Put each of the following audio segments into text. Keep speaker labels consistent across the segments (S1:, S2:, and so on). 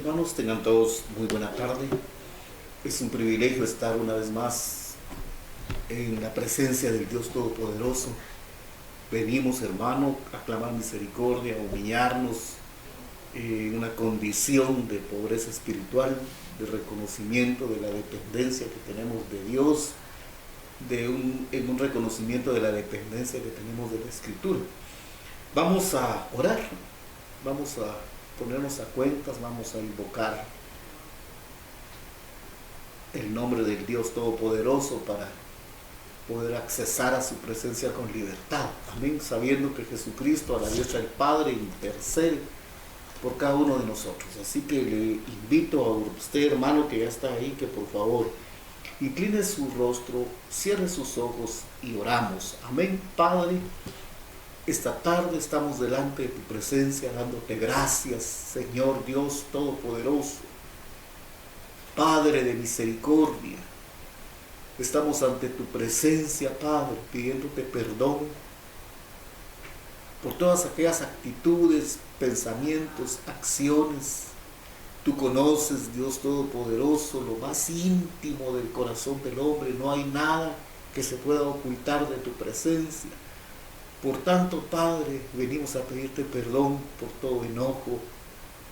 S1: Hermanos, tengan todos muy buena tarde. Es un privilegio estar una vez más en la presencia del Dios Todopoderoso. Venimos, hermano, a clamar misericordia, a humillarnos en una condición de pobreza espiritual, de reconocimiento de la dependencia que tenemos de Dios, en un reconocimiento de la dependencia que tenemos de la Escritura. Vamos a orar, vamos a ponernos a cuentas, vamos a invocar el nombre del Dios Todopoderoso para poder accesar a su presencia con libertad. Amén, sabiendo que Jesucristo a la diestra del Padre intercede por cada uno de nosotros. Así que le invito a usted, hermano, que ya está ahí, que por favor incline su rostro, cierre sus ojos y oramos. Amén. Padre, esta tarde estamos delante de tu presencia dándote gracias, Señor Dios Todopoderoso, Padre de misericordia. Estamos ante tu presencia, Padre, pidiéndote perdón por todas aquellas actitudes, pensamientos, acciones. Tú conoces, Dios Todopoderoso, lo más íntimo del corazón del hombre. No hay nada que se pueda ocultar de tu presencia. Por tanto, Padre, venimos a pedirte perdón por todo enojo,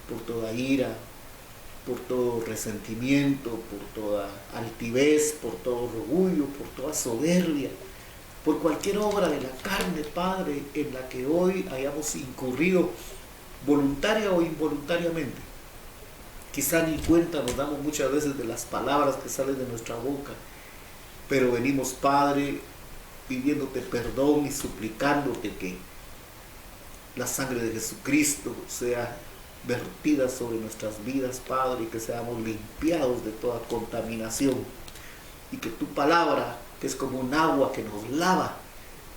S1: por toda ira, por todo resentimiento, por toda altivez, por todo orgullo, por toda soberbia, por cualquier obra de la carne, Padre, en la que hoy hayamos incurrido voluntaria o involuntariamente. Quizá ni cuenta nos damos muchas veces de las palabras que salen de nuestra boca, pero venimos, Padre, pidiéndote perdón y suplicándote que la sangre de Jesucristo sea vertida sobre nuestras vidas, Padre, y que seamos limpiados de toda contaminación, y que tu palabra, que es como un agua que nos lava,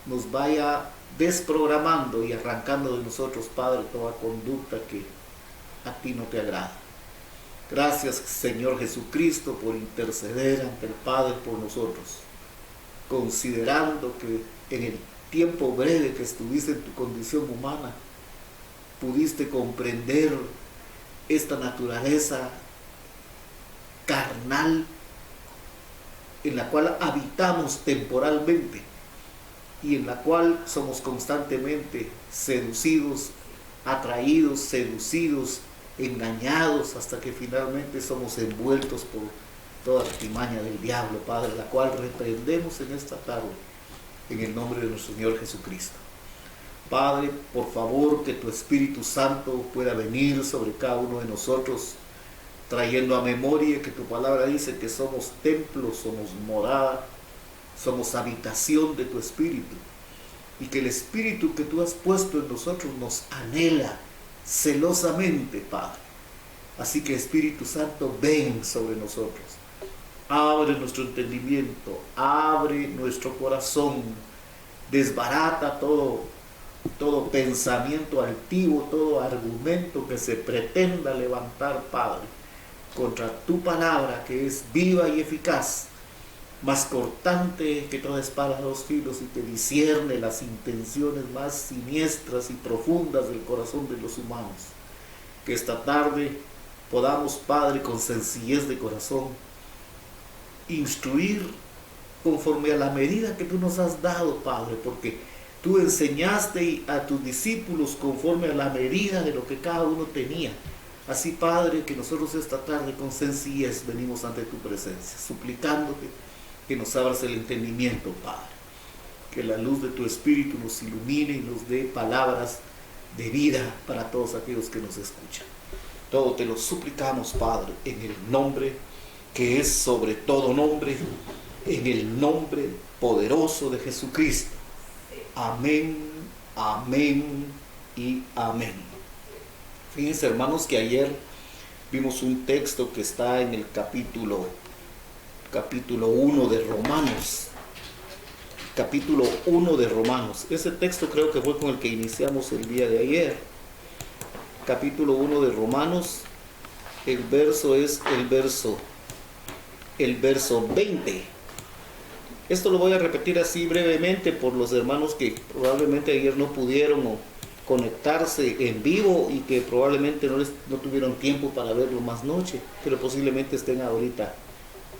S1: nos vaya desprogramando y arrancando de nosotros, Padre, toda conducta que a ti no te agrada. Gracias, Señor Jesucristo, por interceder ante el Padre por nosotros, considerando que en el tiempo breve que estuviste en tu condición humana, pudiste comprender esta naturaleza carnal en la cual habitamos temporalmente y en la cual somos constantemente seducidos, atraídos, seducidos, engañados, hasta que finalmente somos envueltos por toda artimaña del diablo, Padre, la cual reprendemos en esta tarde en el nombre de nuestro Señor Jesucristo. Padre, por favor, que tu Espíritu Santo pueda venir sobre cada uno de nosotros, trayendo a memoria que tu palabra dice que somos templo, somos morada, somos habitación de tu Espíritu, y que el Espíritu que tú has puesto en nosotros nos anhela celosamente, Padre. Así que, Espíritu Santo, ven sobre nosotros. Abre nuestro entendimiento, abre nuestro corazón, desbarata todo pensamiento altivo, todo argumento que se pretenda levantar, Padre, contra tu palabra, que es viva y eficaz, más cortante que toda espada de dos filos, y que discierne las intenciones más siniestras y profundas del corazón de los humanos. Que esta tarde podamos, Padre, con sencillez de corazón, instruir conforme a la medida que tú nos has dado, Padre, porque tú enseñaste a tus discípulos conforme a la medida de lo que cada uno tenía. Así, Padre, que nosotros esta tarde con sencillez venimos ante tu presencia, suplicándote que nos abras el entendimiento, Padre. Que la luz de tu Espíritu nos ilumine y nos dé palabras de vida para todos aquellos que nos escuchan. Todo te lo suplicamos, Padre, en el nombre que es sobre todo nombre, en el nombre poderoso de Jesucristo. Amén, amén y amén. Fíjense, hermanos, que ayer vimos un texto que está en el capítulo 1 de Romanos. Capítulo 1 de Romanos. Ese texto creo que fue con el que iniciamos el día de ayer. Capítulo 1 de Romanos. El verso es el verso 20. Esto lo voy a repetir así brevemente por los hermanos que probablemente ayer no pudieron conectarse en vivo y que probablemente no tuvieron tiempo para verlo más noche, pero posiblemente estén ahorita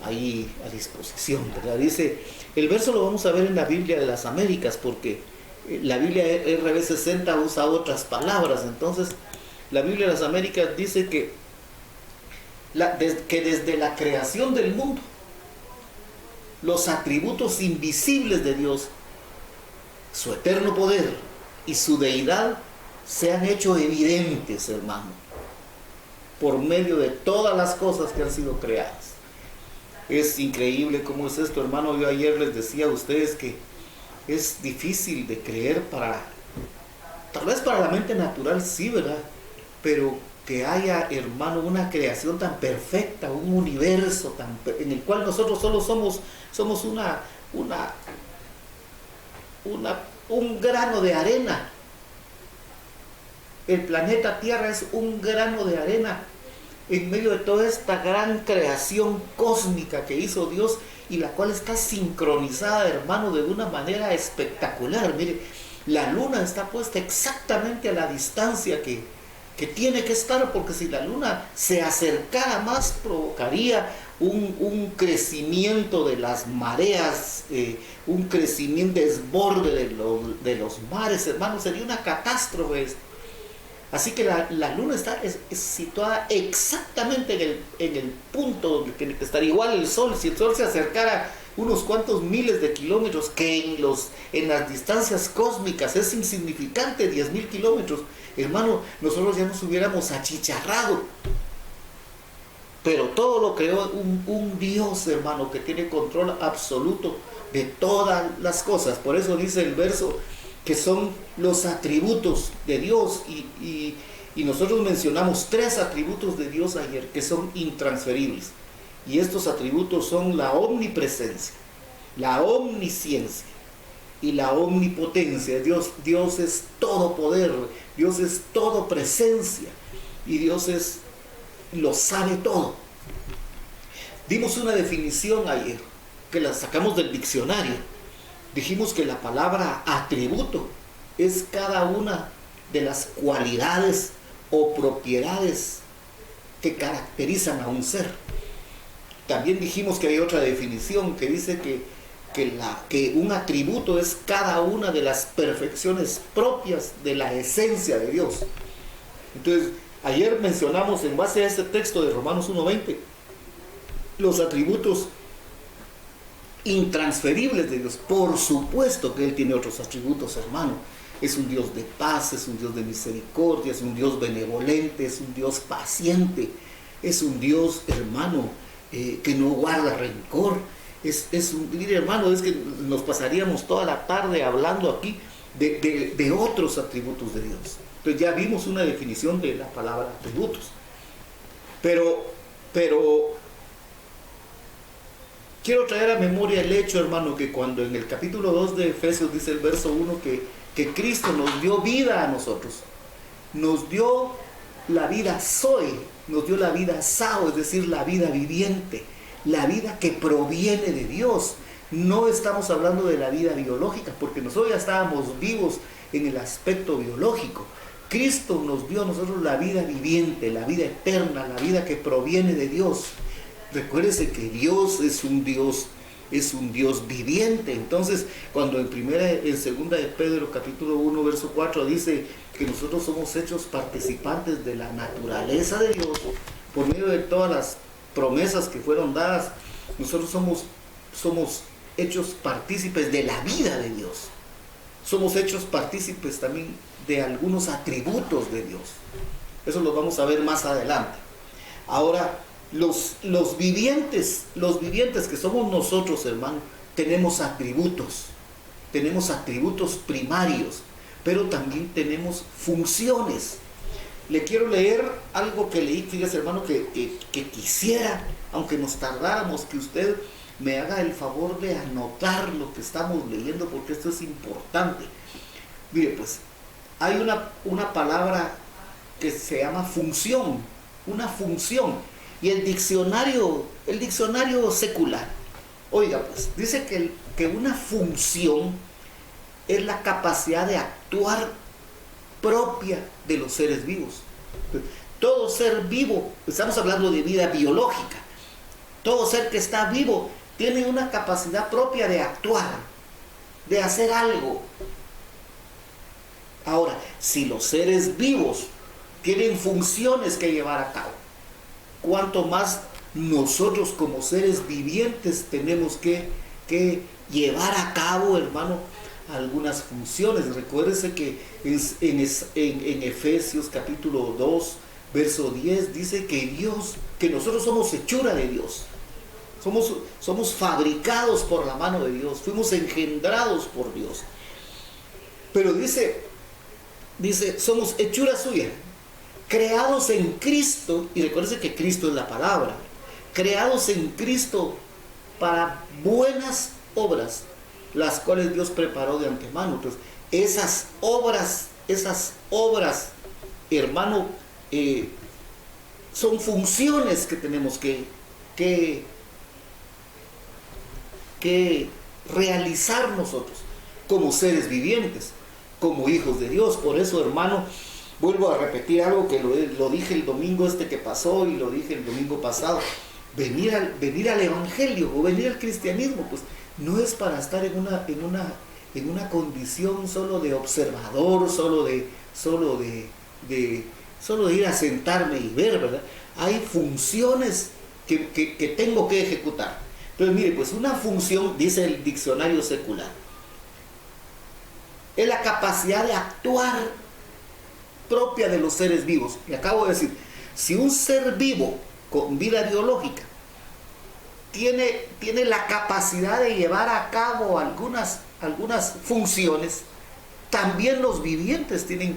S1: ahí a disposición, ¿verdad? Dice, el verso lo vamos a ver en la Biblia de las Américas, porque la Biblia RB60 usa otras palabras. Entonces la Biblia de las Américas dice que desde la creación del mundo, los atributos invisibles de Dios, su eterno poder y su deidad, se han hecho evidentes, hermano, por medio de todas las cosas que han sido creadas. Es increíble cómo es esto, hermano. Yo ayer les decía a ustedes que es difícil de creer tal vez para la mente natural sí, ¿verdad? Pero que haya, hermano, una creación tan perfecta, un universo en el cual nosotros solo somos un grano de arena. El planeta Tierra es un grano de arena en medio de toda esta gran creación cósmica que hizo Dios, y la cual está sincronizada, hermano, de una manera espectacular. Mire, la luna está puesta exactamente a la distancia que tiene que estar, porque si la luna se acercara más, provocaría un crecimiento de las mareas, un crecimiento, desborde de los mares, hermano. Sería una catástrofe esto. Así que la luna está situada exactamente en el punto donde tiene que estar. Igual el sol, si el sol se acercara unos cuantos miles de kilómetros, que en las distancias cósmicas es insignificante, 10.000 kilómetros, hermano, nosotros ya nos hubiéramos achicharrado. Pero todo lo creó un Dios, hermano, que tiene control absoluto de todas las cosas. Por eso dice el verso que son los atributos de Dios, y nosotros mencionamos 3 atributos de Dios ayer que son intransferibles, y estos atributos son la omnipresencia, la omnisciencia y la omnipotencia. Dios es todo poder, Dios es todo presencia, y Dios lo sabe todo. Dimos una definición ayer que la sacamos del diccionario. Dijimos que la palabra atributo es cada una de las cualidades o propiedades que caracterizan a un ser. También dijimos que hay otra definición que dice que un atributo es cada una de las perfecciones propias de la esencia de Dios. Entonces, ayer mencionamos, en base a este texto de Romanos 1:20, los atributos intransferibles de Dios. Por supuesto que Él tiene otros atributos, hermano. Es un Dios de paz, es un Dios de misericordia, es un Dios benevolente, es un Dios paciente, es un Dios, hermano, que no guarda rencor. Mire, hermano, es que nos pasaríamos toda la tarde hablando aquí de otros atributos de Dios. Entonces ya vimos una definición de la palabra atributos. Pero quiero traer a memoria el hecho, hermano, que cuando en el capítulo 2 de Efesios dice el verso 1 que Cristo nos dio vida a nosotros, nos dio la vida zoe, nos dio la vida sao, es decir, la vida viviente, la vida que proviene de Dios. No estamos hablando de la vida biológica, porque nosotros ya estábamos vivos en el aspecto biológico. Cristo nos dio a nosotros la vida viviente, la vida eterna, la vida que proviene de Dios. Recuérdese que Dios es un Dios viviente. Entonces, cuando en 2 de Pedro capítulo 1 verso 4 dice que nosotros somos hechos participantes de la naturaleza de Dios por medio de todas las promesas que fueron dadas, nosotros somos hechos partícipes de la vida de Dios. Somos hechos partícipes también de algunos atributos de Dios. Eso lo vamos a ver más adelante. Ahora, los vivientes que somos nosotros, hermano, tenemos atributos primarios, pero también tenemos funciones. Le quiero leer algo que leí, fíjese, hermano, que quisiera, aunque nos tardáramos, que usted me haga el favor de anotar lo que estamos leyendo, porque esto es importante. Mire, pues, hay una palabra que se llama función, una función. Y el diccionario secular, oiga, pues, dice que una función es la capacidad de actuar propia de los seres vivos. Todo ser vivo, estamos hablando de vida biológica, todo ser que está vivo tiene una capacidad propia de actuar, de hacer algo. Ahora, si los seres vivos tienen funciones que llevar a cabo, cuanto más nosotros como seres vivientes tenemos que llevar a cabo, hermano, algunas funciones. Recuérdese que en Efesios capítulo 2, verso 10, dice que nosotros somos hechura de Dios. Somos fabricados por la mano de Dios, fuimos engendrados por Dios. Pero dice, somos hechura suya, creados en Cristo, y recuerden que Cristo es la palabra, creados en Cristo para buenas obras, las cuales Dios preparó de antemano. Entonces, esas obras, hermano, son funciones que tenemos que realizar nosotros como seres vivientes, como hijos de Dios. Por eso, hermano, vuelvo a repetir algo que lo dije el domingo que pasó y lo dije el domingo pasado. Venir al evangelio o venir al cristianismo, pues no es para estar en una condición solo de observador, solo de ir a sentarme y ver, ¿verdad? Hay funciones que tengo que ejecutar. Entonces, mire, pues una función, dice el diccionario secular, es la capacidad de actuar propia de los seres vivos. Y acabo de decir, si un ser vivo con vida biológica tiene la capacidad de llevar a cabo algunas funciones, también los vivientes tienen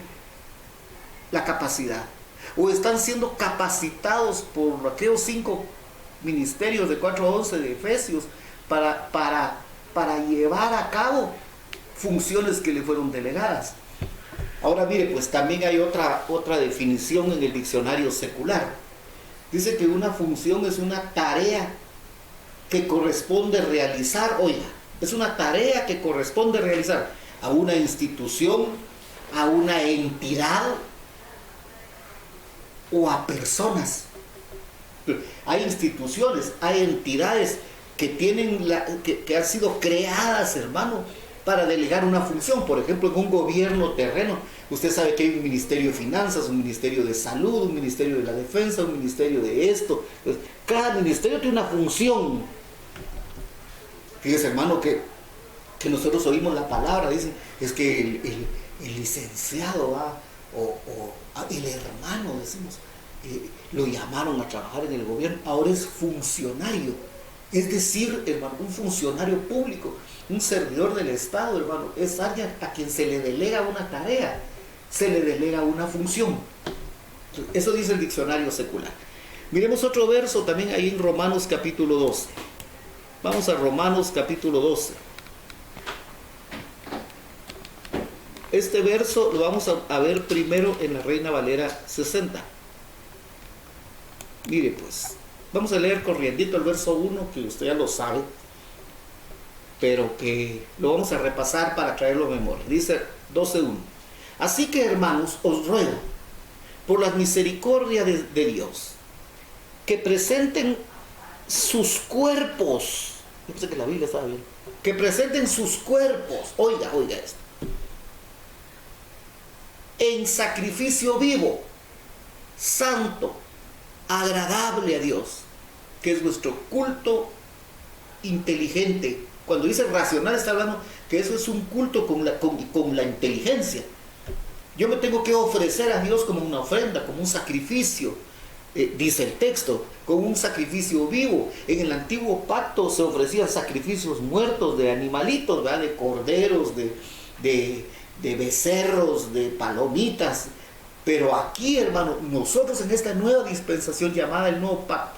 S1: la capacidad, o están siendo capacitados por aquellos 5 ministerios de 4:11 de Efesios para llevar a cabo funciones que le fueron delegadas. Ahora mire, pues también hay otra definición en el diccionario secular. Dice que una función es una tarea que corresponde realizar, oiga, es una tarea que corresponde realizar a una institución, a una entidad o a personas. Hay instituciones, hay entidades que han sido creadas, hermano, para delegar una función. Por ejemplo, en un gobierno terreno, usted sabe que hay un ministerio de finanzas, un ministerio de salud, un ministerio de la defensa, un ministerio de esto. Entonces, cada ministerio tiene una función. Fíjese, hermano, que nosotros oímos la palabra, dicen, es que el licenciado o el hermano, decimos, lo llamaron a trabajar en el gobierno, ahora es funcionario. Es decir, hermano, un funcionario público, un servidor del Estado, hermano, es alguien a quien se le delega una tarea, se le delega una función. Eso dice el diccionario secular. Miremos otro verso también ahí en Romanos capítulo 12. Vamos a Romanos capítulo 12. Este verso lo vamos a ver primero en la Reina Valera 60. Mire pues, vamos a leer corriendito el verso 1, que usted ya lo sabe, pero que lo vamos a repasar para traerlo a memoria. Dice 12:1. Así que, hermanos, os ruego, por la misericordia de Dios, que presenten sus cuerpos. Yo pensé que la Biblia estaba bien. Que presenten sus cuerpos, oiga esto, en sacrificio vivo, santo, agradable a Dios, que es vuestro culto inteligente. Cuando dice racional, está hablando que eso es un culto con la inteligencia. Yo me tengo que ofrecer a Dios como una ofrenda, como un sacrificio, dice el texto, como un sacrificio vivo. En el antiguo pacto se ofrecían sacrificios muertos de animalitos, ¿verdad? De corderos, de becerros, de palomitas. Pero aquí, hermano, nosotros en esta nueva dispensación llamada el nuevo pacto,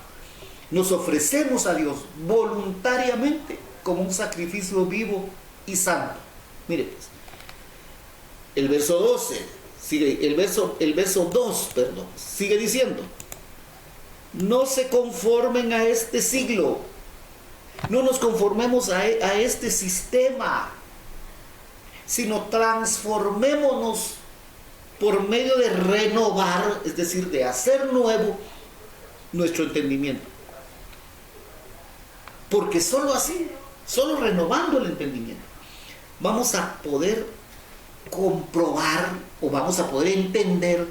S1: nos ofrecemos a Dios voluntariamente como un sacrificio vivo y santo. Mire pues, el verso 12, sigue, el verso 2, perdón, sigue diciendo, no se conformen a este siglo, no nos conformemos a este sistema, sino transformémonos por medio de renovar, es decir, de hacer nuevo nuestro entendimiento. Porque solo así, solo renovando el entendimiento, vamos a poder comprobar o vamos a poder entender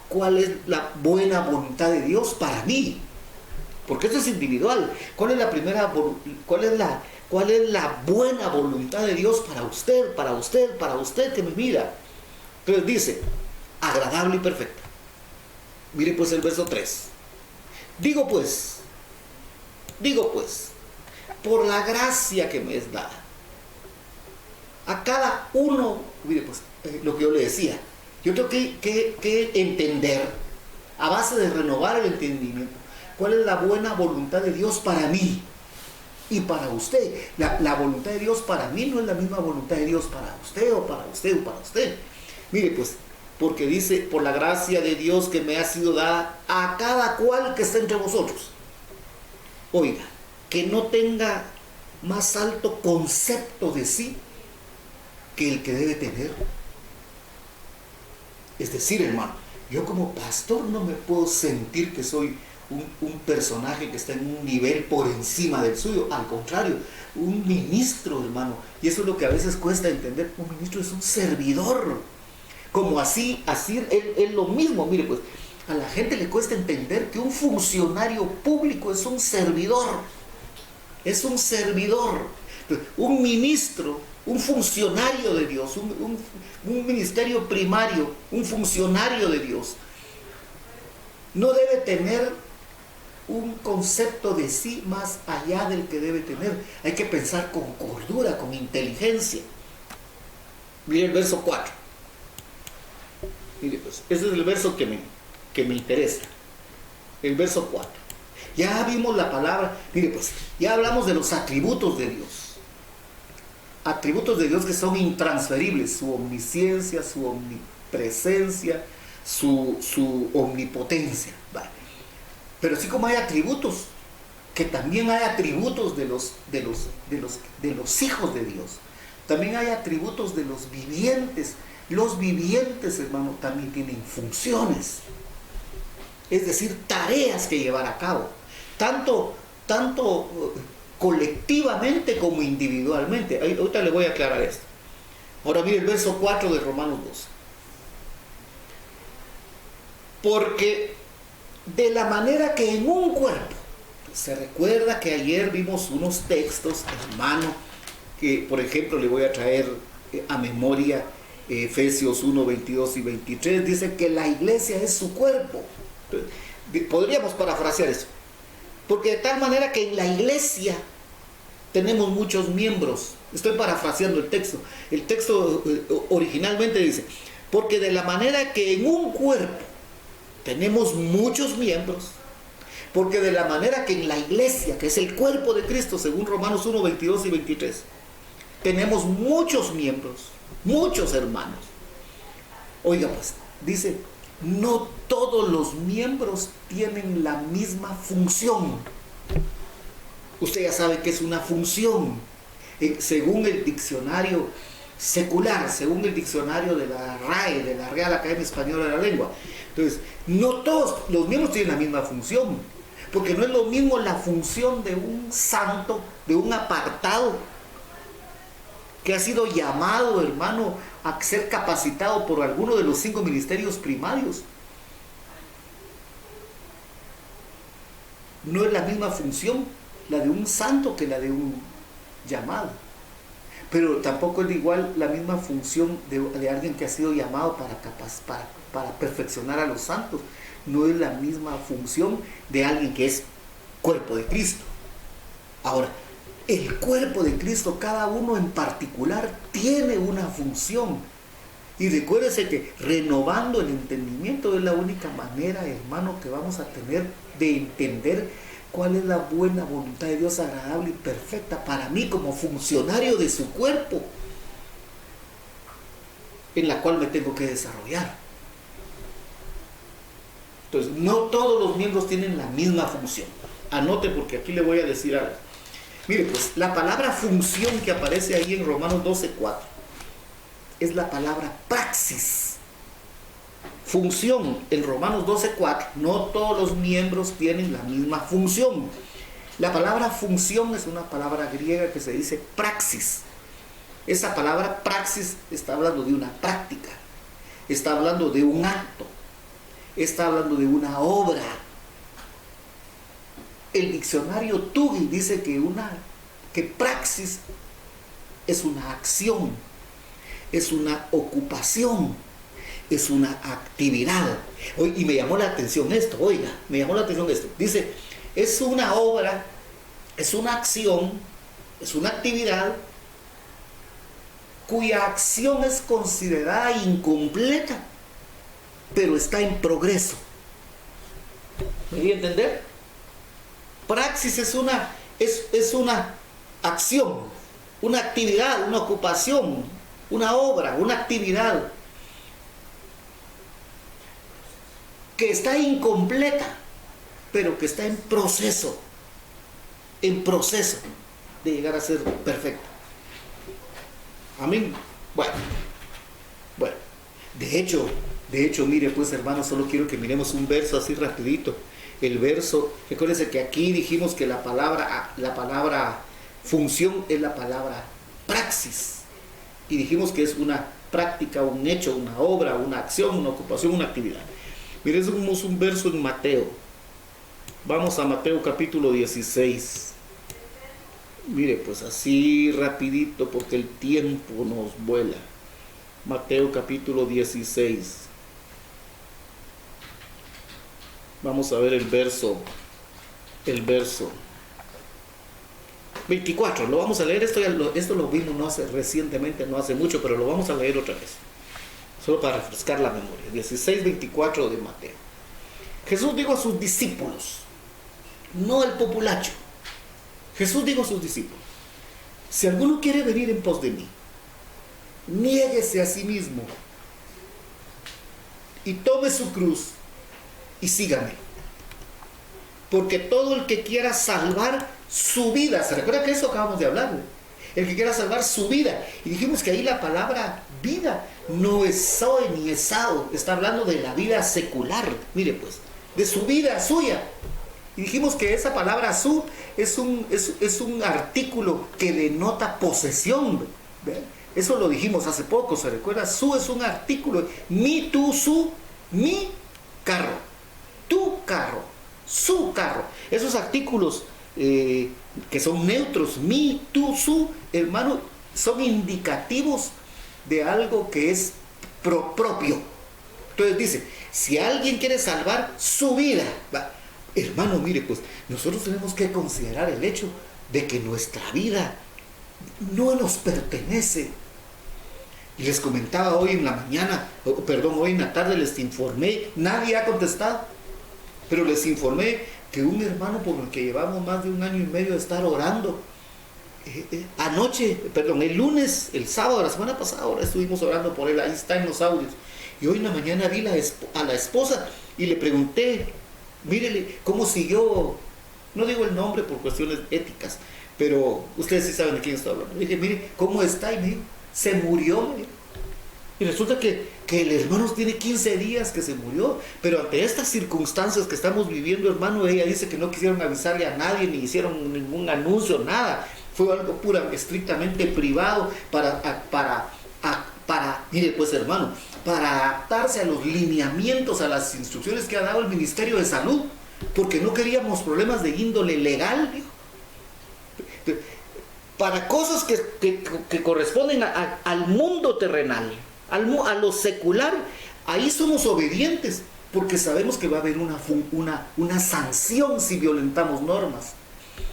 S1: cuál es la buena voluntad de Dios para mí. Porque esto es individual. ¿Cuál es la buena voluntad de Dios para usted que me mira? Entonces dice, agradable y perfecta. Mire pues el verso 3. Digo pues, por la gracia que me es dada, a cada uno, mire pues, lo que yo le decía, yo tengo que entender, a base de renovar el entendimiento, cuál es la buena voluntad de Dios para mí y para usted. La voluntad de Dios para mí no es la misma voluntad de Dios para usted o para usted o para usted. Mire pues, porque dice, por la gracia de Dios que me ha sido dada a cada cual que está entre vosotros. Oiga, que no tenga más alto concepto de sí que el que debe tener. Es decir, hermano, yo como pastor no me puedo sentir que soy un personaje que está en un nivel por encima del suyo. Al contrario, un ministro, hermano, y eso es lo que a veces cuesta entender, un ministro es un servidor. Como así es lo mismo. Mire pues, a la gente le cuesta entender que un funcionario público es un servidor. Es un servidor. Un ministro, un funcionario de Dios, un ministerio primario, un funcionario de Dios, no debe tener un concepto de sí más allá del que debe tener. Hay que pensar con cordura, con inteligencia. Mire el verso 4. Mire pues, ese es el verso que me interesa. El verso 4. Ya vimos la palabra, mire pues, ya hablamos de los atributos de Dios. Atributos de Dios que son intransferibles: su omnisciencia, su omnipresencia, su omnipotencia. Vale. Pero así como hay atributos, que también hay atributos de los hijos de Dios. También hay atributos de los vivientes. Los vivientes, hermano, también tienen funciones. Es decir, tareas que llevar a cabo. Tanto colectivamente como individualmente. Ahorita le voy a aclarar esto. Ahora mire el verso 4 de Romanos 12. Porque de la manera que en un cuerpo, se recuerda que ayer vimos unos textos, hermano, que por ejemplo le voy a traer a memoria Efesios 1, 22 y 23, dice que la iglesia es su cuerpo. Podríamos parafrasear eso. Porque de tal manera que en la iglesia tenemos muchos miembros. Estoy parafraseando el texto. El texto originalmente dice, porque de la manera que en un cuerpo tenemos muchos miembros, porque de la manera que en la iglesia, que es el cuerpo de Cristo, según Romanos 1, 22 y 23, tenemos muchos miembros, muchos hermanos. Oiga pues, dice, no todos los miembros tienen la misma función. Usted ya sabe que es una función. Según el diccionario secular, según el diccionario de la RAE, de la Real Academia Española de la Lengua. Entonces, no todos los miembros tienen la misma función, porque no es lo mismo la función de un santo, de un apartado, que ha sido llamado, hermano, a ser capacitado por alguno de los 5 ministerios primarios. No es la misma función la de un santo que la de un llamado. Pero tampoco es igual la misma función de alguien que ha sido llamado para perfeccionar a los santos. No es la misma función de alguien que es cuerpo de Cristo. Ahora, el cuerpo de Cristo, cada uno en particular, tiene una función. Y recuérdese que renovando el entendimiento es la única manera, hermano, que vamos a tener de entender cuál es la buena voluntad de Dios, agradable y perfecta para mí como funcionario de su cuerpo, en la cual me tengo que desarrollar. Entonces, no todos los miembros tienen la misma función. Anote, porque aquí le voy a decir algo. Mire, pues, la palabra función que aparece ahí en Romanos 12:4 es la palabra praxis. función. En Romanos 12:4, no todos los miembros tienen la misma función. La palabra función es una palabra griega que se dice praxis. Esa palabra praxis está hablando de una práctica, está hablando de un acto, está hablando de una obra. El diccionario Tuggy dice que praxis es una acción, es una ocupación, es una actividad. Y me llamó la atención esto, Dice, es una obra, es una acción, es una actividad cuya acción es considerada incompleta, pero está en progreso. ¿Me voy a entender? Praxis es una acción, una actividad, una ocupación, una obra, una actividad que está incompleta, pero que está en proceso de llegar a ser perfecta. Amén. Bueno, de hecho, mire pues, hermanos, solo quiero que miremos un verso así rapidito. El verso, recuérdense que aquí dijimos que la palabra función es la palabra praxis, y dijimos que es una práctica, un hecho, una obra, una acción, una ocupación, una actividad. Miremos un verso en Mateo. Vamos a Mateo capítulo 16. Mire, pues así rapidito porque el tiempo nos vuela. Mateo capítulo 16. Vamos a ver el verso 24. Lo vamos a leer. Esto lo vimos recientemente, no hace mucho, pero lo vamos a leer otra vez, solo para refrescar la memoria. 16:24 de Mateo. Jesús dijo a sus discípulos, no el populacho. Jesús dijo a sus discípulos, si alguno quiere venir en pos de mí, niéguese a sí mismo y tome su cruz y sígame. Porque todo el que quiera salvar su vida, ¿se recuerda que eso acabamos de hablar? El que quiera salvar su vida. Y dijimos que ahí la palabra vida no es soy ni esado, está hablando de la vida secular. Mire pues, de su vida suya. Y dijimos que esa palabra su es un artículo que denota posesión. ¿Ve? Eso lo dijimos hace poco, ¿se recuerda? Su es un artículo. Mi, tú, su, mi carro. Tu carro. Su carro. Esos artículos que son neutros, mi, tú, su, hermano, son indicativos de algo que es propio. Entonces dice, si alguien quiere salvar su vida, ¿va? Hermano, mire, pues nosotros tenemos que considerar el hecho de que nuestra vida no nos pertenece. Y les comentaba hoy en la mañana, hoy en la tarde les informé, nadie ha contestado, pero les informé que un hermano por el que llevamos más de 1 año y medio de estar orando, el lunes, el sábado, la semana pasada, ahora estuvimos orando por él, ahí está en los audios. Y hoy en la mañana vi a la esposa y le pregunté, mírele cómo siguió, no digo el nombre por cuestiones éticas, pero ustedes sí saben de quién estoy hablando. Le dije, mire, ¿cómo está? Y me dijo, se murió, me dijo. Y resulta que el hermano tiene 15 días que se murió, pero ante estas circunstancias que estamos viviendo, hermano, ella dice que no quisieron avisarle a nadie, ni hicieron ningún anuncio, nada. Fue algo estrictamente privado mire pues, hermano, para adaptarse a los lineamientos, a las instrucciones que ha dado el Ministerio de Salud, porque no queríamos problemas de índole legal, dijo. Para cosas que corresponden al mundo terrenal, a lo secular, ahí somos obedientes, porque sabemos que va a haber una sanción si violentamos normas.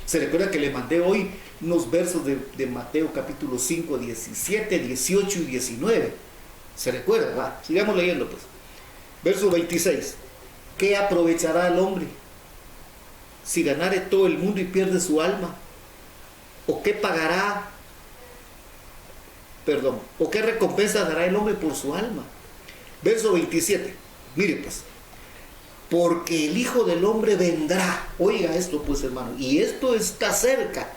S1: Se recuerda que le mandé hoy unos versos de Mateo capítulo 5, 17, 18 y 19. ¿Se recuerda? Va, sigamos leyendo pues. Verso 26. ¿Qué aprovechará el hombre si ganare todo el mundo y pierde su alma? ¿O qué pagará? ¿O qué recompensa dará el hombre por su alma? Verso 27. Mire pues. Porque el Hijo del Hombre vendrá. Oiga esto pues, hermano. Y esto está cerca.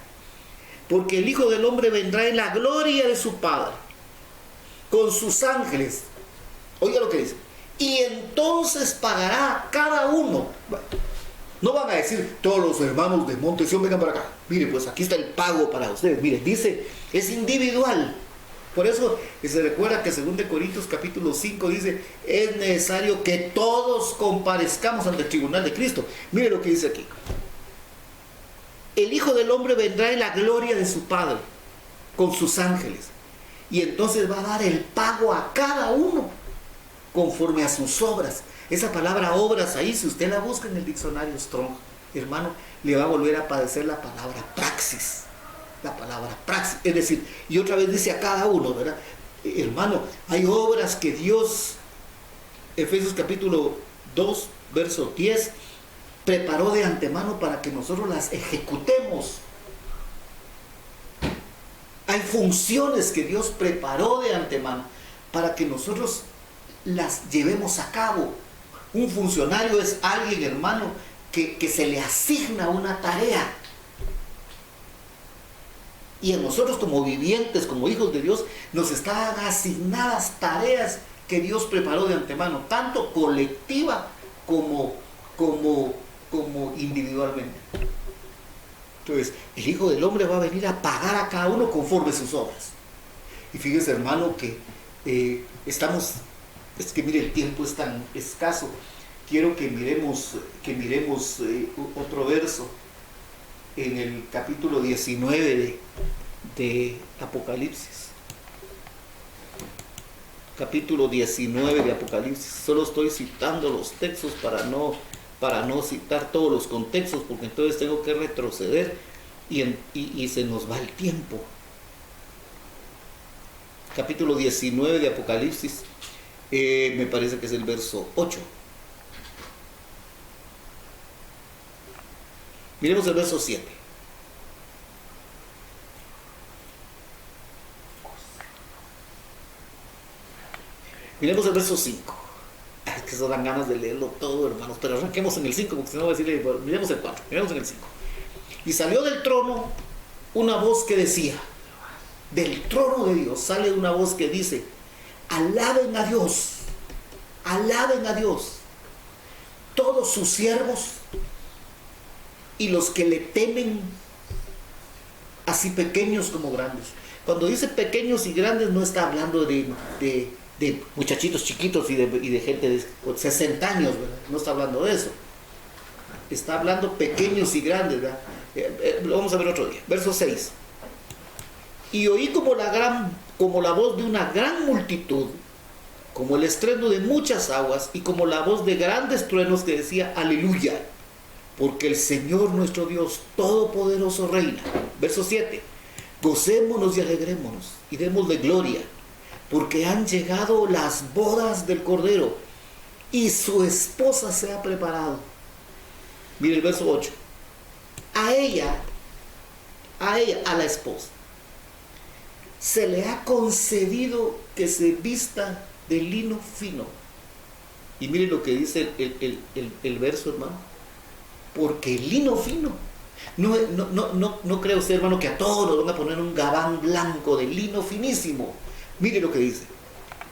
S1: Porque el Hijo del Hombre vendrá en la gloria de su Padre, con sus ángeles. Oiga lo que dice. y entonces pagará a cada uno. No van a decir todos los hermanos de Monte Sión vengan para acá. Mire, pues aquí está el pago para ustedes. Mire, dice, es individual. Por eso se recuerda que 2 Corintios capítulo 5 dice, es necesario que todos comparezcamos ante el tribunal de Cristo. Mire lo que dice aquí. El Hijo del Hombre vendrá en la gloria de su Padre con sus ángeles. Y entonces va a dar el pago a cada uno conforme a sus obras. Esa palabra obras ahí, si usted la busca en el diccionario Strong, hermano, le va a volver a aparecer la palabra praxis. La palabra praxis. Es decir, y otra vez dice a cada uno, ¿verdad? Hermano, hay obras que Dios, Efesios capítulo 2, verso 10, preparó de antemano para que nosotros las ejecutemos. Hay funciones que Dios preparó de antemano para que nosotros las llevemos a cabo. Un funcionario es alguien, hermano, que se le asigna una tarea. Y a nosotros como vivientes, como hijos de Dios, nos están asignadas tareas que Dios preparó de antemano, tanto colectiva como individualmente. Entonces, el Hijo del Hombre va a venir a pagar a cada uno conforme sus obras. Y fíjese, hermano, que es que mire, el tiempo es tan escaso. Quiero que miremos otro verso en el capítulo 19 de Apocalipsis. Capítulo 19 de Apocalipsis. Solo estoy citando los textos para no citar todos los contextos, porque entonces tengo que retroceder y se nos va el tiempo. Capítulo 19 de Apocalipsis, me parece que es el verso 8. Miremos el verso 7. Miremos el verso 5. Es que eso dan ganas de leerlo todo, hermanos, pero arranquemos en el 5, porque si no voy a decirle, bueno, miremos el 4, miremos en el 5. Y salió del trono una voz que decía, del trono de Dios sale una voz que dice, alaben a Dios, todos sus siervos y los que le temen, así pequeños como grandes. Cuando dice pequeños y grandes no está hablando de muchachitos chiquitos y de gente de 60 años, ¿verdad? No está hablando de eso. Está hablando pequeños y grandes, ¿verdad? Lo vamos a ver otro día. Verso 6. Y oí como la voz de una gran multitud, como el estruendo de muchas aguas y como la voz de grandes truenos que decía, aleluya, porque el Señor nuestro Dios Todopoderoso reina. Verso 7. Gocémonos y alegrémonos y démosle gloria, porque han llegado las bodas del Cordero y su esposa se ha preparado. Mire el verso 8. A la esposa, se le ha concedido que se vista de lino fino. Y mire lo que dice el verso, hermano. Porque el lino fino, no cree usted, hermano, que a todos nos van a poner un gabán blanco de lino finísimo. Mire lo que dice.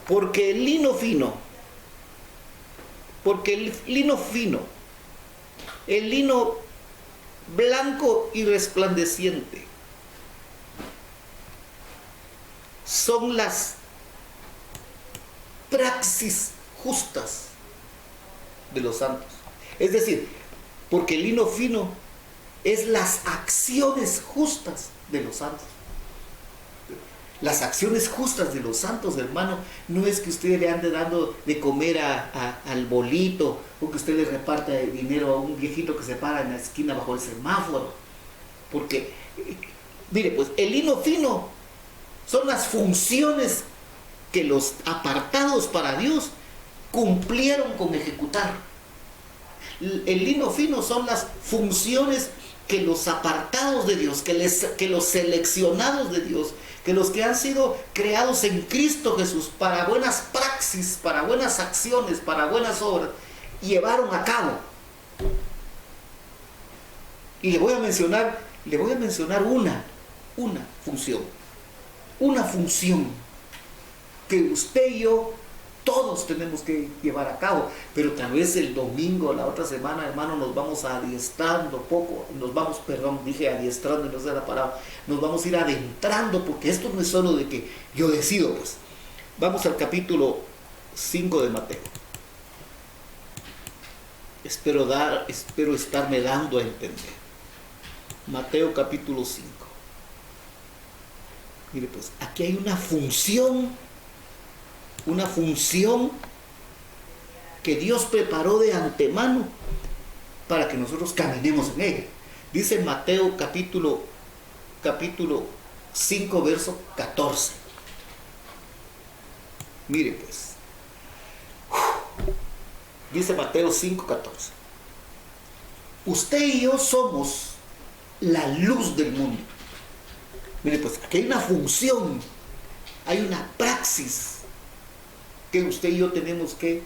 S1: Porque el lino fino, el lino blanco y resplandeciente, son las praxis justas de los santos. Es decir, porque el lino fino es las acciones justas de los santos. Las acciones justas de los santos, hermano, no es que usted le ande dando de comer al bolito, o que usted le reparta dinero a un viejito que se para en la esquina bajo el semáforo. Porque, mire, pues el lino fino son las funciones que los apartados para Dios cumplieron con ejecutar. El lino fino son las funciones que los apartados de Dios, que los seleccionados de Dios, que los que han sido creados en Cristo Jesús para buenas praxis, para buenas acciones, para buenas obras, llevaron a cabo. Y le voy a mencionar una función que usted y yo todos tenemos que llevar a cabo, pero tal vez el domingo, la otra semana, hermano, nos vamos adiestrando poco, dije adiestrando, no sé la palabra, nos vamos a ir adentrando, porque esto no es solo de que yo decido, pues. Vamos al capítulo 5 de Mateo. Espero estarme dando a entender. Mateo capítulo 5. Mire pues, aquí hay una función que Dios preparó de antemano para que nosotros caminemos en ella. Dice Mateo capítulo 5, verso 14. Mire pues, dice Mateo 5, 14. Usted y yo somos la luz del mundo. Mire pues, aquí hay una función, hay una praxis que usted y yo tenemos que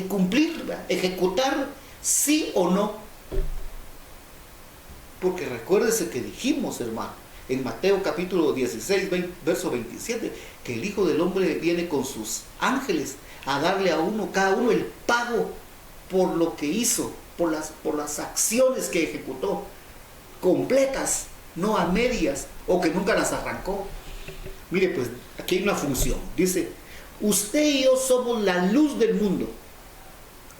S1: cumplir, ¿verdad? Ejecutar, sí o no. Porque recuérdese que dijimos, hermano, en Mateo capítulo 16, verso 27, que el Hijo del Hombre viene con sus ángeles a darle a cada uno el pago por lo que hizo, por las acciones que ejecutó, completas, no a medias, o que nunca las arrancó. Mire pues, aquí hay una función, dice: usted y yo somos la luz del mundo.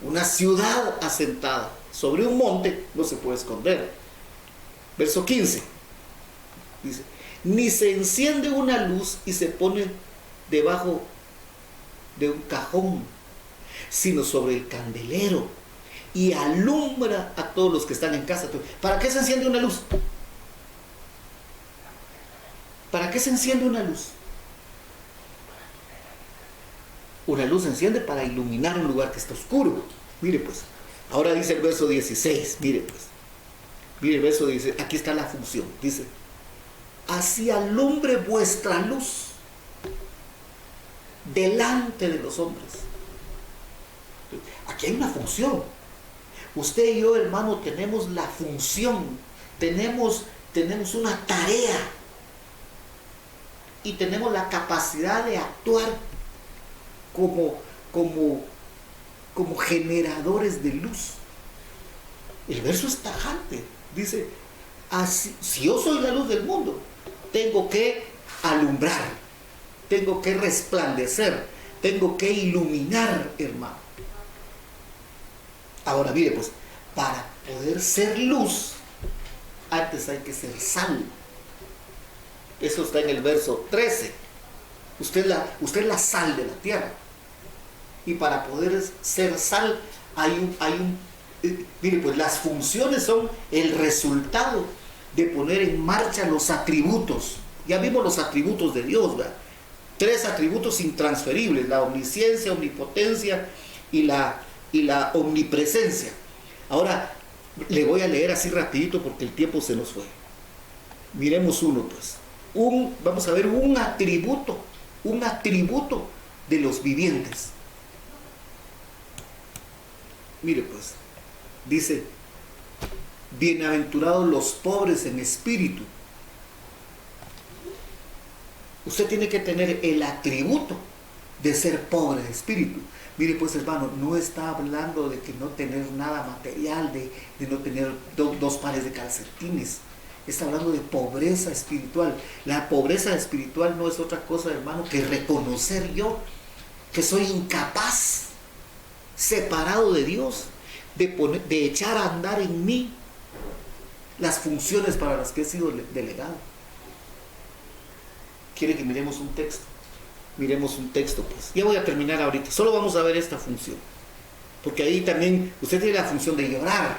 S1: Una ciudad asentada sobre un monte no se puede esconder. Verso 15. Dice: ni se enciende una luz y se pone debajo de un cajón, sino sobre el candelero, y alumbra a todos los que están en casa. ¿Para qué se enciende una luz? ¿Para qué se enciende una luz? Una luz se enciende para iluminar un lugar que está oscuro. Mire pues, ahora dice el verso 16, mire pues, mire el verso 16, aquí está la función, dice: así alumbre vuestra luz delante de los hombres. Aquí hay una función. Usted y yo, hermano, tenemos la función, tenemos una tarea y tenemos la capacidad de actuar como generadores de luz. El verso es tajante, dice: así, si yo soy la luz del mundo, tengo que alumbrar, tengo que resplandecer, tengo que iluminar, hermano. Ahora mire pues, para poder ser luz, antes hay que ser sal. Eso está en el verso 13. Usted es la sal de la tierra. Y para poder ser sal mire pues, las funciones son el resultado de poner en marcha los atributos. Ya vimos los atributos de Dios, ¿verdad? 3 atributos intransferibles: la omnisciencia, omnipotencia y la omnipresencia. Ahora le voy a leer así rapidito porque el tiempo se nos fue. Miremos uno pues. Vamos a ver un atributo de los vivientes. Mire pues, dice: bienaventurados los pobres en espíritu. Usted tiene que tener el atributo de ser pobre de espíritu. Mire pues, hermano, no está hablando de que no tener nada material, de no tener 2 pares de calcetines. Está hablando de pobreza espiritual. La pobreza espiritual no es otra cosa, hermano, que reconocer yo que soy incapaz, separado de Dios, de echar a andar en mí las funciones para las que he sido delegado. ¿Quiere que miremos un texto? Miremos un texto pues. Ya voy a terminar ahorita. Solo vamos a ver esta función. Porque ahí también usted tiene la función de llorar.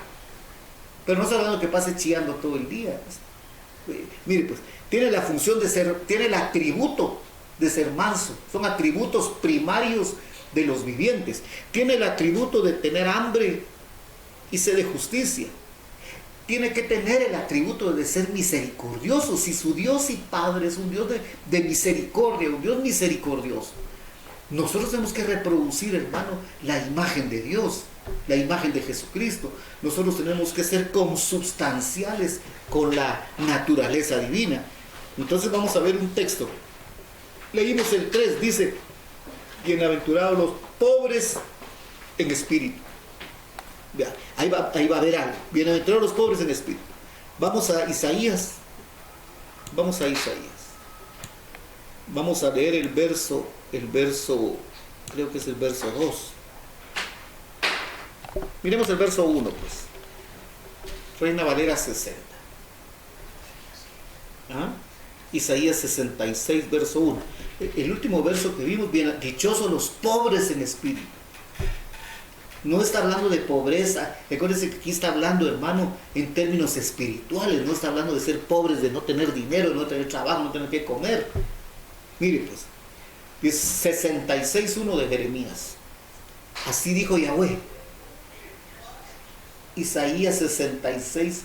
S1: Pero no está hablando que pase chillando todo el día. Mire pues, tiene la función de ser, tiene el atributo de ser manso. Son atributos primarios de los vivientes. Tiene el atributo de tener hambre y sed de justicia. Tiene que tener el atributo de ser misericordioso. Si su Dios y Padre es un Dios de misericordia, un Dios misericordioso, nosotros tenemos que reproducir, hermano, la imagen de Dios, la imagen de Jesucristo. Nosotros tenemos que ser consubstanciales con la naturaleza divina. Entonces vamos a ver un texto. Leímos el 3, dice: Bienaventurados los pobres en espíritu. Vea, ahí va a haber algo. Bienaventurados los pobres en espíritu. Vamos a Isaías. Vamos a Isaías. Vamos a leer el verso, creo que es el verso 2. Miremos el verso 1, pues. Reina Valera 60. ¿Ah? Isaías 66, verso 1. El último verso que vimos, bien, dichosos los pobres en espíritu. No está hablando de pobreza. Recuérdense que aquí está hablando, hermano, en términos espirituales. No está hablando de ser pobres, de no tener dinero, de no tener trabajo, no tener que comer. Mire pues, es 66.1 de Jeremías. Así dijo Yahweh. Isaías 66.1.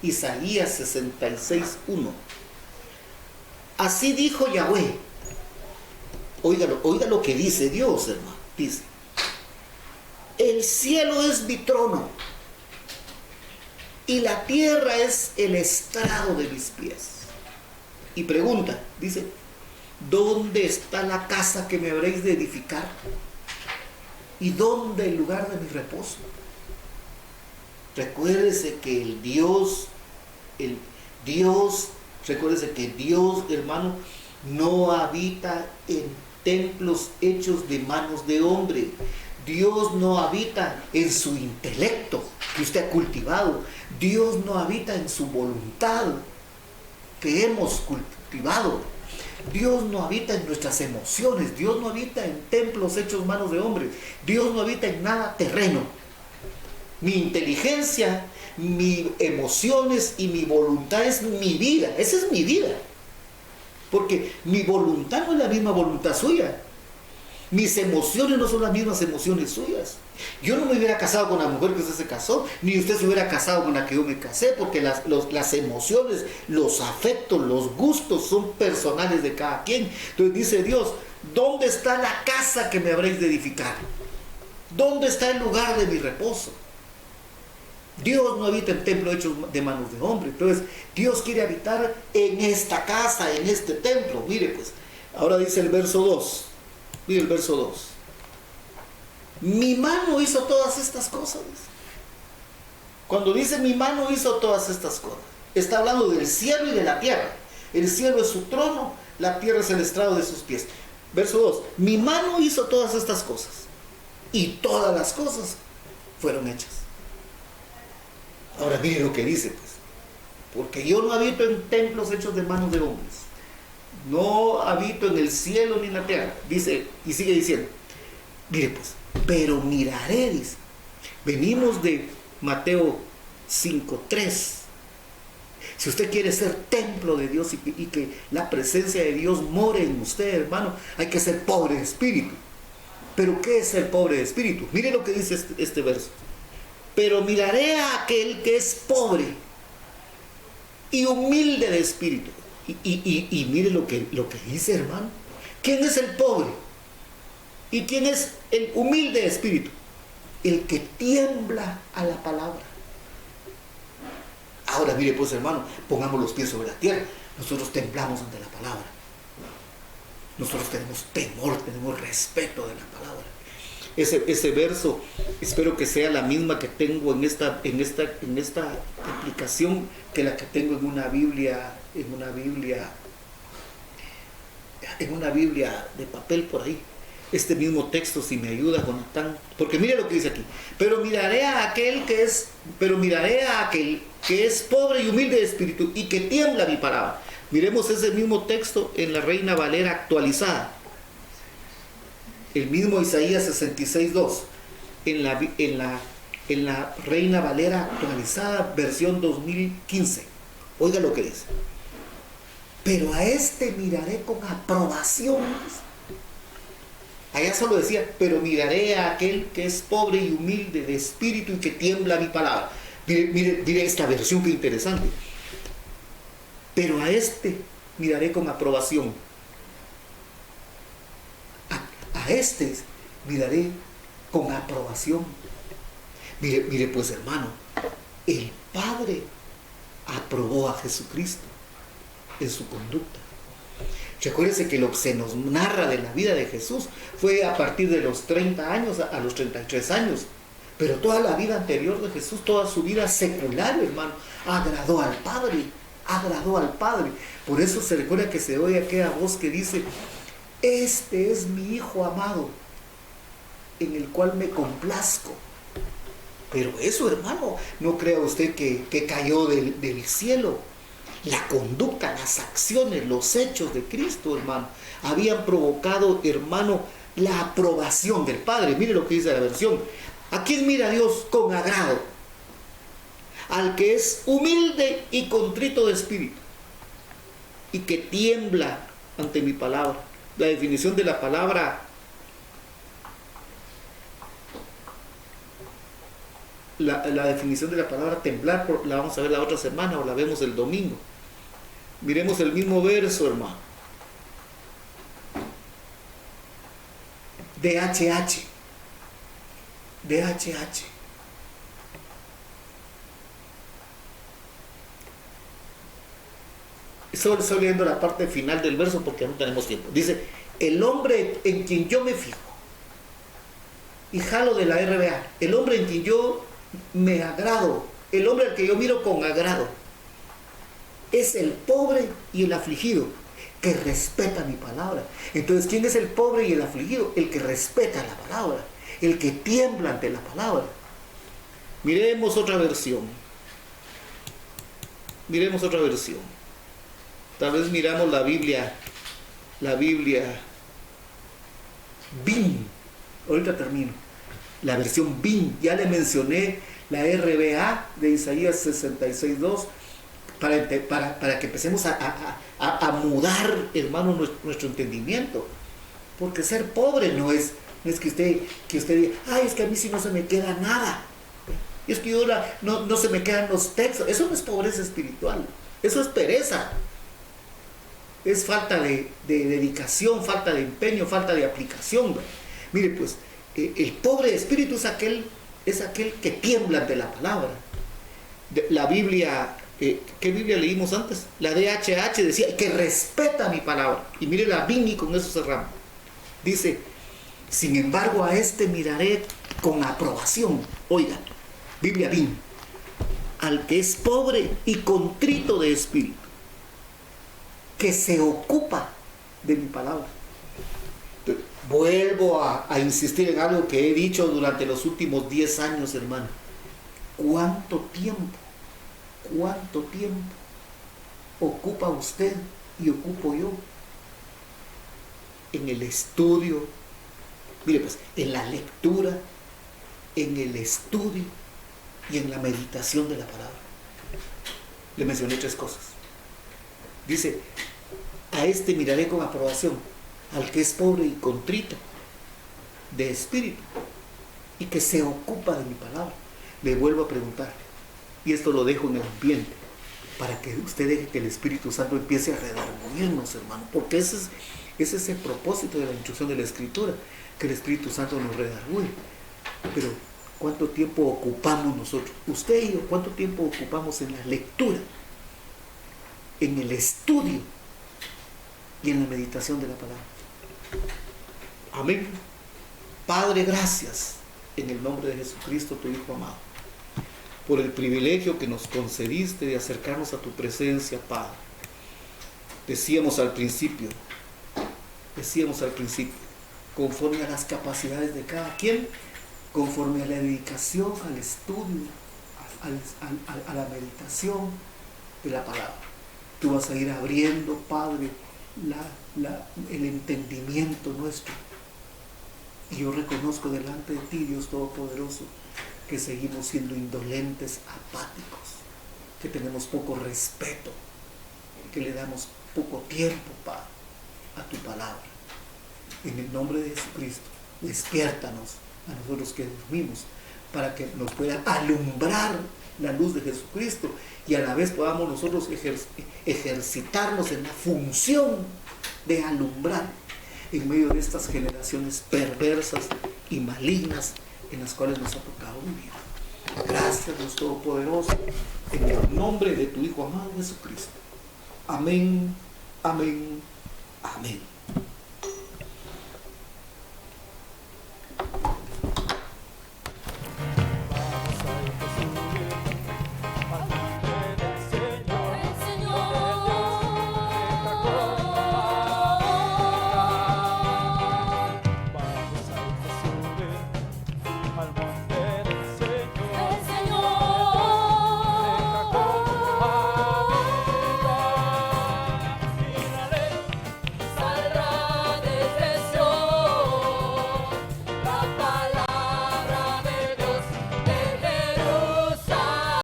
S1: Isaías 66.1. Así dijo Yahweh. Oiga lo que dice Dios, hermano. Dice: el cielo es mi trono y la tierra es el estrado de mis pies. Y pregunta, dice: ¿dónde está la casa que me habréis de edificar? ¿Y dónde el lugar de mi reposo? Recuérdese que recuérdese que Dios, hermano, no habita en templos hechos de manos de hombre. Dios no habita en su intelecto que usted ha cultivado. Dios no habita en su voluntad que hemos cultivado. Dios no habita en nuestras emociones. Dios no habita en templos hechos manos de hombres. Dios no habita en nada terreno. Mi inteligencia, mis emociones y mi voluntad es mi vida. Esa es mi vida. Porque mi voluntad no es la misma voluntad suya. Mis emociones no son las mismas emociones suyas. Yo no me hubiera casado con la mujer que usted se casó, ni usted se hubiera casado con la que yo me casé, porque las emociones, los afectos, los gustos son personales de cada quien. Entonces dice Dios: ¿dónde está la casa que me habréis de edificar? ¿Dónde está el lugar de mi reposo? Dios no habita en templo hecho de manos de hombre. Entonces Dios quiere habitar en esta casa, en este templo. Mire pues, ahora dice el verso 2. Mire el verso 2. Mi mano hizo todas estas cosas. Cuando dice mi mano hizo todas estas cosas, está hablando del cielo y de la tierra. El cielo es su trono, la tierra es el estrado de sus pies. Verso 2. Mi mano hizo todas estas cosas, y todas las cosas fueron hechas. Ahora mire lo que dice, pues. Porque yo no habito en templos hechos de manos de hombres. No habito en el cielo ni en la tierra. Dice, y sigue diciendo. Mire pues, pero miraré, dice. Venimos de Mateo 5:3. Si usted quiere ser templo de Dios y que la presencia de Dios more en usted, hermano, hay que ser pobre de espíritu. ¿Pero qué es ser pobre de espíritu? Mire lo que dice este verso. Pero miraré a aquel que es pobre y humilde de espíritu. Y mire lo que dice, hermano. ¿Quién es el pobre? ¿Y quién es el humilde de espíritu? El que tiembla a la palabra. Ahora mire pues, hermano, pongamos los pies sobre la tierra. Nosotros temblamos ante la palabra. Nosotros tenemos temor, tenemos respeto de la palabra. Ese verso, espero que sea la misma que tengo en esta aplicación que la que tengo en una Biblia de papel por ahí. Este mismo texto, si me ayuda, Jonathan, porque mire lo que dice aquí. Pero miraré a aquel que es pobre y humilde de espíritu y que tiembla mi palabra. Miremos ese mismo texto en la Reina Valera actualizada. El mismo Isaías 66.2 en la Reina Valera actualizada, versión 2015. Oiga lo que dice. Pero a este miraré con aprobación. Allá solo decía, pero miraré a aquel que es pobre y humilde de espíritu y que tiembla mi palabra. Mire esta versión, que interesante. Pero a este miraré con aprobación. A este miraré con aprobación. Mire pues, hermano, el Padre aprobó a Jesucristo en su conducta. Recuérdese que lo que se nos narra de la vida de Jesús fue a partir de los 30 años a los 33 años. Pero toda la vida anterior de Jesús, toda su vida secular, hermano, agradó al Padre, agradó al Padre. Por eso se recuerda que se oye aquella voz que dice: este es mi Hijo amado, en el cual me complazco. Pero eso, hermano, no crea usted que cayó del cielo. La conducta, las acciones, los hechos de Cristo, hermano, habían provocado, hermano, la aprobación del Padre. Mire lo que dice la versión: ¿a quién mira Dios con agrado? Al que es humilde y contrito de espíritu, y que tiembla ante mi palabra. La definición de la palabra, la definición de la palabra temblar, la vamos a ver la otra semana o la vemos el domingo. Miremos el mismo verso, hermano. DHH. DHH. Solo estoy leyendo la parte final del verso porque no tenemos tiempo. Dice: el hombre en quien yo me fijo, y jalo de la RBA, el hombre en quien yo me agrado, el hombre al que yo miro con agrado, es el pobre y el afligido, que respeta mi palabra. Entonces, ¿quién es el pobre y el afligido? El que respeta la palabra, el que tiembla ante la palabra. Miremos otra versión. Miremos otra versión. Tal vez miramos la Biblia BIN. Ahorita termino. La versión BIN. Ya le mencioné la RBA de Isaías 66:2 para que empecemos a mudar, hermano, nuestro entendimiento. Porque ser pobre no es que usted diga: ay, es que a mí sí no se me queda nada. Es que yo no se me quedan los textos. Eso no es pobreza espiritual. Eso es pereza. Es falta de dedicación, falta de empeño, falta de aplicación. Mire, pues, el pobre de espíritu es aquel que tiembla ante la palabra. La Biblia, ¿qué Biblia leímos antes? La DHH decía que respeta mi palabra. Y mire la BIN, y con eso cerramos. Dice: sin embargo, a este miraré con aprobación. Oiga, Biblia BIN: al que es pobre y contrito de espíritu, que se ocupa de mi palabra. Entonces, vuelvo a insistir en algo que he dicho durante los últimos 10 años, hermano. ¿Cuánto tiempo ocupa usted y ocupo yo en el estudio? Mire, pues, en la lectura, en el estudio y en la meditación de la palabra. Le mencioné 3 cosas. Dice: a este miraré con aprobación, al que es pobre y contrito de espíritu, y que se ocupa de mi palabra. Le vuelvo a preguntar, y esto lo dejo en el ambiente, para que usted deje que el Espíritu Santo empiece a redarguirnos, hermano, porque ese es el propósito de la instrucción de la Escritura, que el Espíritu Santo nos redarguye. Pero ¿cuánto tiempo ocupamos nosotros, usted y yo, cuánto tiempo ocupamos en la lectura, en el estudio y en la meditación de la palabra? Amén. Padre, gracias en el nombre de Jesucristo, tu Hijo amado, por el privilegio que nos concediste de acercarnos a tu presencia, Padre. Decíamos al principio, conforme a las capacidades de cada quien, conforme a la dedicación, al estudio, a la meditación de la palabra. Tú vas a ir abriendo, Padre, el entendimiento nuestro. Y yo reconozco delante de ti, Dios Todopoderoso, que seguimos siendo indolentes, apáticos, que tenemos poco respeto, que le damos poco tiempo, Padre, a tu palabra. En el nombre de Jesucristo, despiértanos a nosotros que dormimos, para que nos pueda alumbrar la luz de Jesucristo, y a la vez podamos nosotros ejercitarnos en la función de alumbrar en medio de estas generaciones perversas y malignas en las cuales nos ha tocado vivir. Gracias, Dios Todopoderoso, en el nombre de tu Hijo amado Jesucristo. Amén, amén Amén.